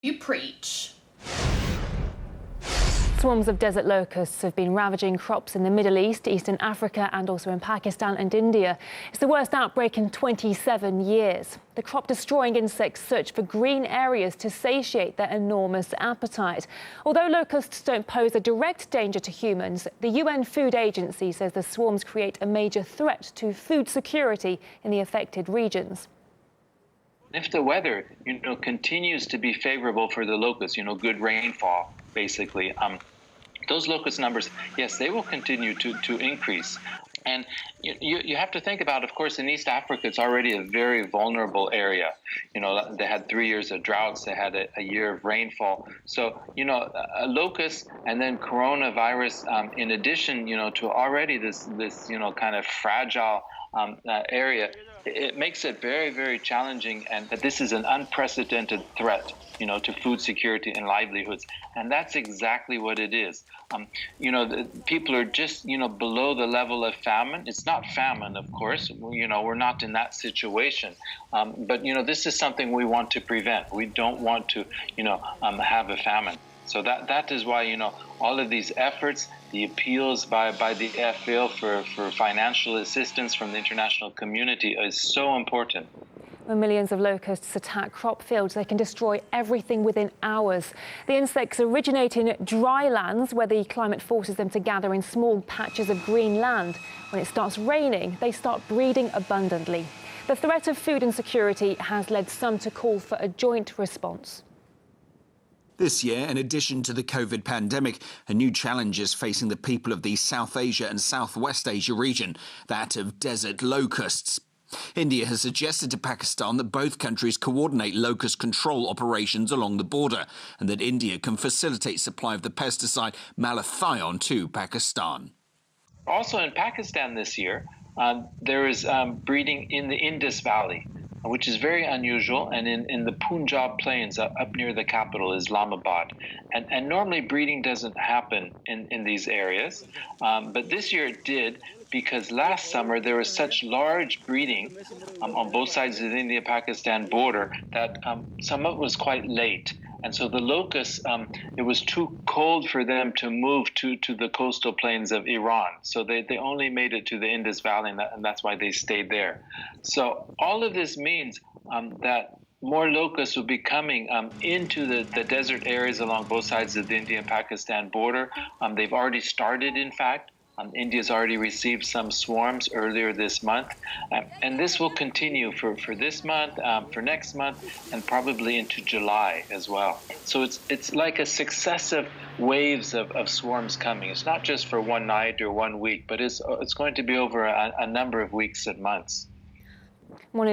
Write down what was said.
You preach. Swarms of desert locusts have been ravaging crops in the Middle East, Eastern Africa and also in Pakistan and India. It's the worst outbreak in 27 years. The crop-destroying insects search for green areas to satiate their enormous appetite. Although locusts don't pose a direct danger to humans, the UN Food Agency says the swarms create a major threat to food security in the affected regions. If the weather, continues to be favorable for the locusts, good rainfall, basically, those locust numbers, yes, they will continue to increase. And you have to think about, of course, in East Africa, it's already a very vulnerable area. They had 3 years of droughts, they had a year of rainfall. So, a locust and then coronavirus, in addition, to already this kind of fragile area, it makes it very, very challenging, and that this is an unprecedented threat, to food security and livelihoods. And that's exactly what it is. The people are just, below the level of famine. It's not famine, of course. We're not in that situation. But, this is something we want to prevent. We don't want to, have a famine. So that is why, all of these efforts, the appeals by the FAO for financial assistance from the international community is so important. When millions of locusts attack crop fields, they can destroy everything within hours. The insects originate in dry lands where the climate forces them to gather in small patches of green land. When it starts raining, they start breeding abundantly. The threat of food insecurity has led some to call for a joint response. This year, in addition to the COVID pandemic, a new challenge is facing the people of the South Asia and Southwest Asia region, that of desert locusts. India has suggested to Pakistan that both countries coordinate locust control operations along the border and that India can facilitate supply of the pesticide malathion to Pakistan. Also in Pakistan this year, there is breeding in the Indus Valley, which is very unusual, and in the Punjab plains up near the capital, Islamabad. And normally breeding doesn't happen in these areas, but this year it did, because last summer there was such large breeding on both sides of the India-Pakistan border that some of it was quite late. And so the locusts, it was too cold for them to move to the coastal plains of Iran. So they only made it to the Indus Valley, and that's why they stayed there. So all of this means that more locusts will be coming into the desert areas along both sides of the India and Pakistan border. They've already started, in fact. India's already received some swarms earlier this month, and this will continue for this month, for next month, and probably into July as well. So it's like a successive waves of swarms coming. It's not just for one night or 1 week, but it's going to be over a number of weeks and months.